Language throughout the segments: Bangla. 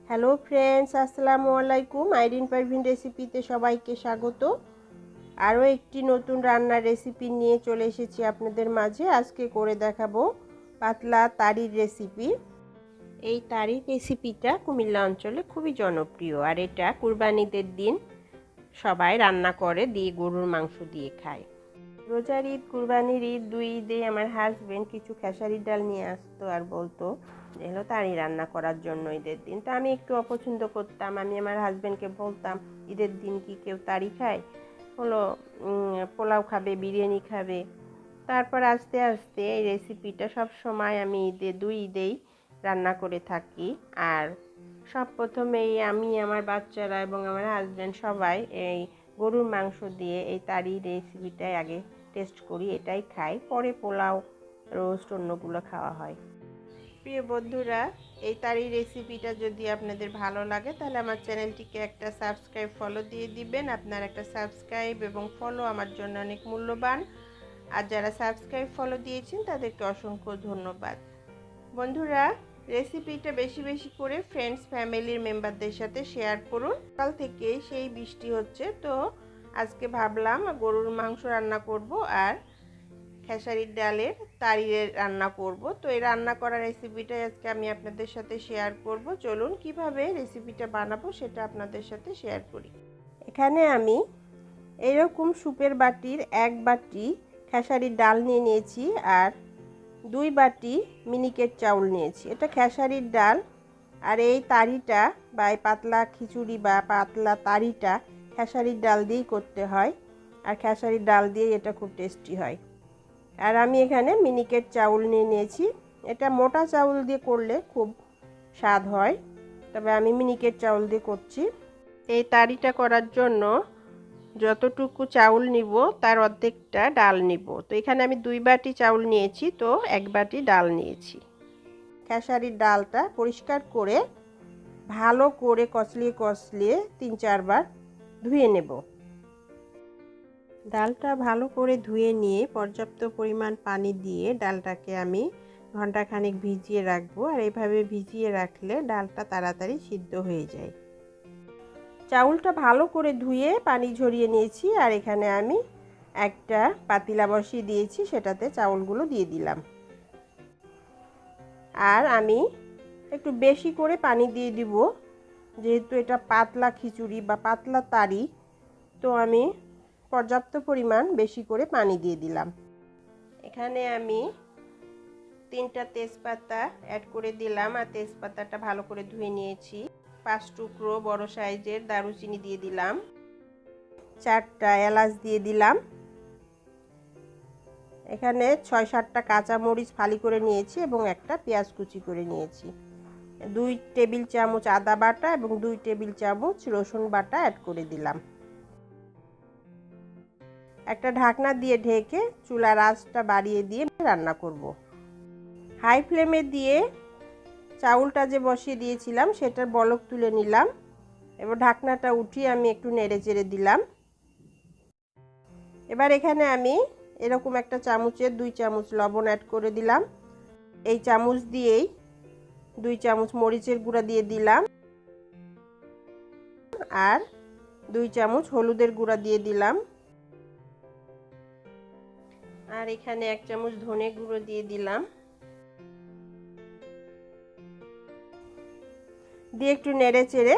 হ্যালো ফ্রেন্ডস, আসসালামু আলাইকুম। আইরিন পারভিন রেসিপিতে সবাইকে স্বাগত। আরও একটি নতুন রান্নার রেসিপি নিয়ে চলে এসেছি আপনাদের মাঝে। আজকে করে দেখাবো পাতলা তারির রেসিপি। এই তারির রেসিপিটা কুমিল্লা অঞ্চলে খুবই জনপ্রিয়, আর এটা কুরবানিদের দিন সবাই রান্না করে দিয়ে গরুর মাংস দিয়ে খায়। রোজার ঈদ, কুরবানির ঈদ, দুই ঈদে আমার হাজবেন্ড কিছু খেসারির ডাল নিয়ে আসতো আর বলতো এগুলো তারি রান্না করার জন্য ঈদের দিন। তো আমি একটু অপছন্দ করতাম। আমি আমার হাজবেন্ডকে বলতাম ঈদের দিন কি কেউ তারি খায়, হলো পোলাও খাবে, বিরিয়ানি খাবে। তারপর আস্তে আস্তে এই রেসিপিটা সব সময় আমি দুই ঈদেই রান্না করে থাকি। আর সব প্রথমেই আমি, আমার বাচ্চারা এবং আমার হাজব্যান্ড সবাই এই গরুর মাংস দিয়ে এই তারি রেসিপিটাই আগে টেস্ট করি, এটাই খাই। পরে পোলাও, রোস্ট, অন্যগুলো খাওয়া হয়। প্রিয় বন্ধুরা, এই তারি রেসিপিটা যদি আপনাদের ভালো লাগে তাহলে আমার চ্যানেলটিকে একটা সাবস্ক্রাইব, ফলো দিয়ে দিবেন। আপনার একটা সাবস্ক্রাইব এবং ফলো আমার জন্য অনেক মূল্যবান। আর যারা সাবস্ক্রাইব, ফলো দিয়েছেন তাদেরকে অসংখ্য ধন্যবাদ। বন্ধুরা, রেসিপিটা বেশি বেশি করে ফ্রেন্ডস, ফ্যামিলির মেম্বারদের সাথে শেয়ার করুন। সকাল থেকে সেই বৃষ্টি হচ্ছে, তো আজকে ভাবলাম গরুর মাংস রান্না করব আর খেসারির ডালের তারির রান্না করব। তো এই রান্না করা রেসিপিটাই আজকে আমি আপনাদের সাথে শেয়ার করব। চলুন কিভাবে রেসিপিটা বানাবো সেটা আপনাদের সাথে শেয়ার করি। এখানে আমি এরকম সুপের বাটির 1 বাটি খেসারির ডাল নিয়ে নিয়েছি আর 2 বাটি মিনিকেট চাউল নিয়েছি। এটা খেসারির ডাল। আর এই তারিটা বা এই পাতলা খিচুড়ি বা পাতলা তারিটা খেসারির ডাল দিয়েই করতে হয়, আর খেসারির ডাল দিয়ে এটা খুব টেস্টি হয়। আর আমি এখানে মিনিকেট চাউল নিয়ে নিয়েছি। এটা মোটা চাউল দিয়ে করলে খুব স্বাদ হয়, তবে আমি মিনিকেট চাউল দিয়ে করছি। এই তারিটা করার জন্য যতটুকু চাউল নিব তার অর্ধেকটা ডাল নিব। তো এখানে আমি 2 বাটি চাউল নিয়েছি, তো 1 বাটি ডাল নিয়েছি। খেসারির ডালটা পরিষ্কার করে ভালো করে কচলিয়ে কচলিয়ে 3-4 বার ধুয়ে নেব। ডালটা ভালো করে ধুয়ে নিয়ে পর্যাপ্ত পরিমাণ পানি দিয়ে ডালটাকে আমি ঘন্টাখানেক ভিজিয়ে রাখবো। আর এইভাবে ভিজিয়ে রাখলে ডালটা তাড়াতাড়ি সিদ্ধ হয়ে যায়। চাউলটা ভালো করে ধুয়ে পানি ঝরিয়ে নিয়েছি, আর এখানে আমি একটা পাতিলা বসিয়ে দিয়েছি, সেটাতে চাউলগুলো দিয়ে দিলাম। আর আমি একটু বেশি করে পানি দিয়ে দিব, যেহেতু এটা পাতলা খিচুড়ি বা পাতলা তারি, তো আমি পর্যাপ্ত পরিমাণ বেশি করে পানি দিয়ে দিলাম। এখানে আমি 3টা তেজপাতা অ্যাড করে দিলাম, আর তেজপাতাটা ভালো করে ধুয়ে নিয়েছি। 5 টুকরো বড় সাইজের দারুচিনি দিয়ে দিলাম। 4টা এলাচ দিয়ে দিলাম। এখানে 6-7টা কাঁচামরিচ ফালি করে নিয়েছি এবং একটা পেঁয়াজ কুচি করে নিয়েছি। 2 টেবিল চামচ আদা বাটা এবং 2 টেবিল চামচ রসুন বাটা অ্যাড করে দিলাম। একটা ঢাকনা দিয়ে ঢেকে চুলার আঁচটা বাড়িয়ে দিয়ে রান্না করব। হাই ফ্লেমে দিয়ে চাউলটা যে বসিয়ে দিয়েছিলাম সেটার বলক তুলে নিলাম। এবার ঢাকনাটা উঠিয়ে আমি একটু নেড়ে চেড়ে দিলাম। এবার এখানে আমি এরকম একটা চামচের 2 চামচ লবণ অ্যাড করে দিলাম। এই চামচ দিয়েই 2 চামচ মরিচের গুঁড়া দিয়ে দিলাম, আর 2 চামচ হলুদের গুঁড়া দিয়ে দিলাম, আর এখানে 1 চামচ ধনে গুঁড়ো দিয়ে দিলাম। দিয়ে একটু নেড়ে চেড়ে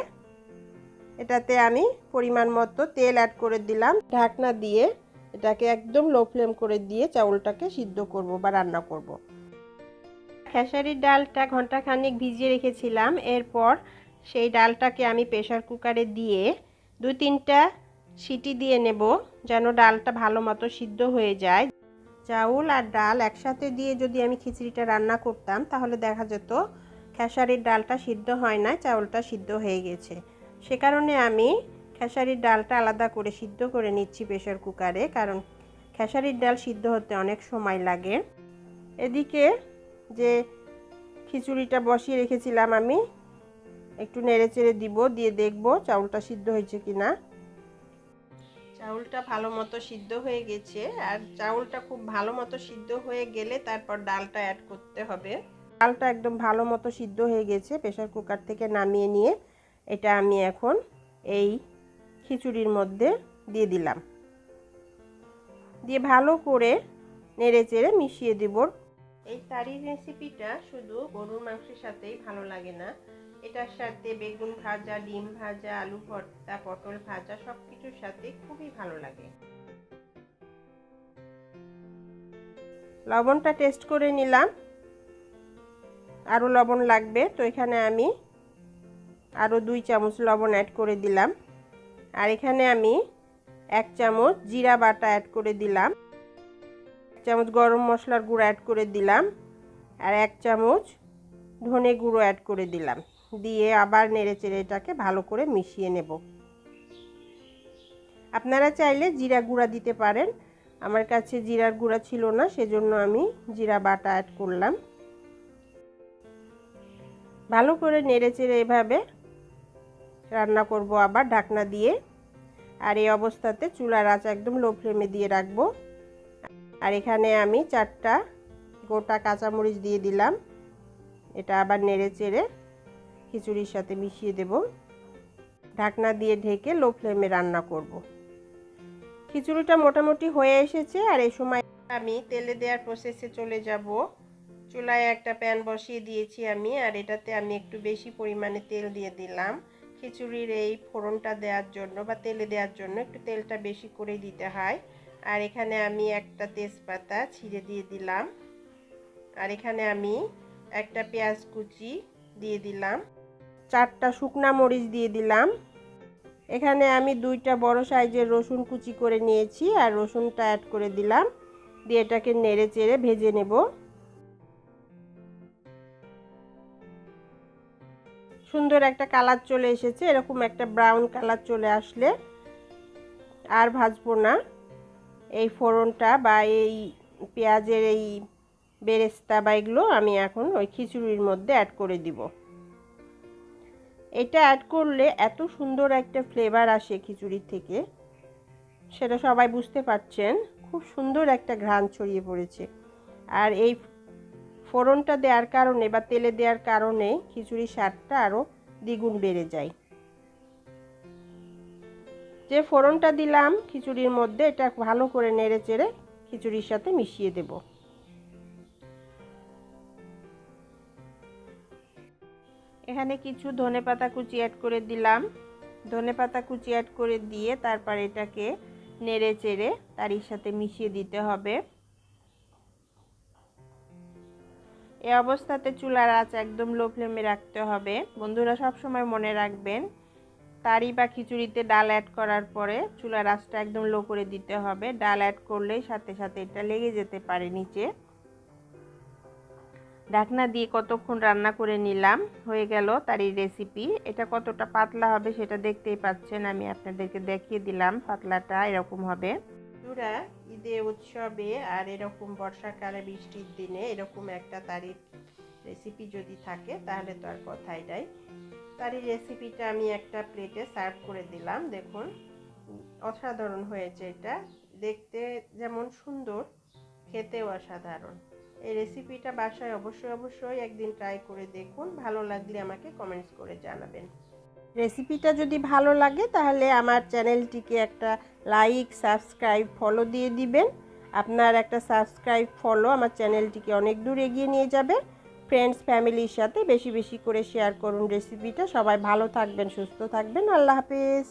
এটাতে আমি পরিমাণ মতো তেল অ্যাড করে দিলাম। ঢাকনা দিয়ে এটাকে একদম লো ফ্লেম করে দিয়ে চাউলটাকে সিদ্ধ করব বা রান্না করব। খেসারির ডালটা ঘন্টাখানেক ভিজিয়ে রেখেছিলাম। এরপর সেই ডালটাকে আমি প্রেসার কুকারে দিয়ে 2-3টা সিটি দিয়ে নেব, যেন ডালটা ভালো মতো সিদ্ধ হয়ে যায়। চাউল আর ডাল একসাথে দিয়ে যদি আমি খিচুড়িটা রান্না করতাম তাহলে দেখা যেত খেসারির ডালটা সিদ্ধ হয় না, চাউলটা সিদ্ধ হয়ে গেছে। সে কারণে আমি খেসারির ডালটা আলাদা করে সিদ্ধ করে নিচ্ছি প্রেসার কুকারে, কারণ খেসারির ডাল সিদ্ধ হতে অনেক সময় লাগে। এদিকে যে খিচুড়িটা বসিয়ে রেখেছিলাম আমি একটু নেড়ে চেড়ে দিব, দিয়ে দেখব চাউলটা সিদ্ধ হয়েছে কিনা। চাউলটা ভালো মতো সিদ্ধ হয়ে গেছে, আর চাউলটা খুব ভালো মতো সিদ্ধ হয়ে গেলে তারপর ডালটা অ্যাড করতে হবে। চালটা একদম ভালো মতো সিদ্ধ হয়ে গেছে। প্রেসার কুকার থেকে নামিয়ে নিয়ে এটা আমি এখন এই খিচুড়ির মধ্যে দিয়ে দিলাম। দিয়ে ভালো করে নেড়ে চেড়ে মিশিয়ে দেব। এই তারির রেসিপিটা শুধু গরুর মাংসের সাথেই ভালো লাগে না, এটার সাথে বেগুন ভাজা, ডিম ভাজা, আলু ভর্তা, পটল ভাজা সব কিছুর সাথে খুবই ভালো লাগে। লবণটা টেস্ট করে নিলাম, আরও লবণ লাগবে, তো এখানে আমি আরও 2 চামচ লবণ অ্যাড করে দিলাম। আর এখানে আমি 1 চামচ জিরা বাটা অ্যাড করে দিলাম, 1 চামচ গরম মশলার গুঁড়ো অ্যাড করে দিলাম, আর 1 চামচ ধনে গুঁড়ো অ্যাড করে দিলাম। দিয়ে আবার নেড়ে চেড়ে এটাকে ভালো করে মিশিয়ে নেব। আপনারা চাইলে জিরা গুঁড়া দিতে পারেন, আমার কাছে জিরার গুঁড়া ছিল না, সেজন্য আমি জিরা বাটা অ্যাড করলাম। ভালো করে নেড়ে চেড়ে এভাবে রান্না করব আবার ঢাকনা দিয়ে। আর এই অবস্থাতে চুলার আঁচ একদম লো ফ্লেমে দিয়ে রাখবো। আর এখানে আমি 4টা গোটা কাঁচামরিচ দিয়ে দিলাম। এটা আবার নেড়ে চেড়ে খিচুড়ির সাথে মিশিয়ে দেব। ঢাকনা দিয়ে ঢেকে লো ফ্লেমে রান্না করব। খিচুড়িটা মোটামুটি হয়ে এসেছে। আর এই সময় আমি তেলে দেওয়ার প্রসেসে চলে যাব। চুলায় একটা প্যান বসিয়ে দিয়েছি আমি, আর এটাতে আমি একটু বেশি পরিমাণে তেল দিয়ে দিলাম। খিচুড়ির এই ফোড়নটা দেওয়ার জন্য বা তেলে দেওয়ার জন্য একটু তেলটা বেশি করে দিতে হয়। আর এখানে আমি একটা তেজপাতা ছিঁড়ে দিয়ে দিলাম। আর এখানে আমি একটা পেঁয়াজ কুচি দিয়ে দিলাম, 4টা শুকনা মরিচ দিয়ে দিলাম। এখানে আমি 2টা বড় সাইজের রসুন কুচি করে নিয়েছি, আর রসুনটা অ্যাড করে দিলাম। দিয়ে এটাকে নেড়ে চেড়ে ভেজে নেব। সুন্দর একটা কালার চলে এসেছে, এরকম একটা ব্রাউন কালার চলে আসলে আর ভাজবো না। এই ফোড়নটা বা এই পেঁয়াজের এই বেরেস্তা বা এগুলো আমি এখন ওই খিচুড়ির মধ্যে অ্যাড করে দিব। এটা অ্যাড করলে এত সুন্দর একটা ফ্লেভার আসে খিচুড়ির থেকে, সেটা সবাই বুঝতে পারছেন। খুব সুন্দর একটা ঘ্রাণ ছড়িয়ে পড়েছে। আর এই ফোড়নটা দেওয়ার কারণে বা তেলে দেওয়ার কারণে খিচুড়ির স্বাদটা আরও দ্বিগুণ বেড়ে যায়। যে ফোড়নটা দিলাম খিচুড়ির মধ্যে, এটা ভালো করে নেড়ে চেড়ে খিচুড়ির সাথে মিশিয়ে দেব। এখানে কিছু ধনেপাতা কুচি অ্যাড করে দিলাম। ধনেপাতা কুচি অ্যাড করে দিয়ে তারপর এটাকে নেড়ে চেড়ে তারই সাথে মিশিয়ে দিতে হবে। এই অবস্থাতে চুলার আঁচ একদম লো ফ্লেমে রাখতে হবে। বন্ধুরা সব সময় মনে রাখবেন, তারি বা খিচুড়িতে ডাল অ্যাড করার পরে চুলার আঁচটা একদম লো করে দিতে হবে। ডাল অ্যাড করলে সাথে সাথে এটা লেগে যেতে পারে নিচে। ঢাকনা দিয়ে কতক্ষণ রান্না করে নিলাম, হয়ে গেল তারির রেসিপি। এটা কতটা পাতলা হবে সেটা দেখতেই পাচ্ছেন, আমি আপনাদেরকে দেখিয়ে দিলাম। পাতলাটা এরকম হবে। বন্ধুরা, ঈদে উৎসবে আর এরকম বর্ষাকালে বৃষ্টির দিনে এরকম একটা তারির রেসিপি যদি থাকে তাহলে তো আর কথাই নাই। তারির রেসিপিটা আমি একটা প্লেটে সার্ভ করে দিলাম। দেখুন অসাধারণ হয়েছে, এটা দেখতে যেমন সুন্দর, খেতেও অসাধারণ। এই রেসিপিটা বাসায় অবশ্যই একদিন ট্রাই করে দেখুন। ভালো লাগলে আমাকে কমেন্টস করে জানাবেন। রেসিপিটা যদি ভালো লাগে তাহলে আমার চ্যানেলটিকে একটা লাইক, সাবস্ক্রাইব, ফলো দিয়ে দিবেন। আপনার একটা সাবস্ক্রাইব, ফলো আমার চ্যানেলটিকে অনেক দূর এগিয়ে নিয়ে যাবে। ফ্রেন্ডস, ফ্যামিলির সাথে বেশি বেশি করে শেয়ার করুন রেসিপিটা। সবাই ভালো থাকবেন, সুস্থ থাকবেন। আল্লাহ হাফেজ।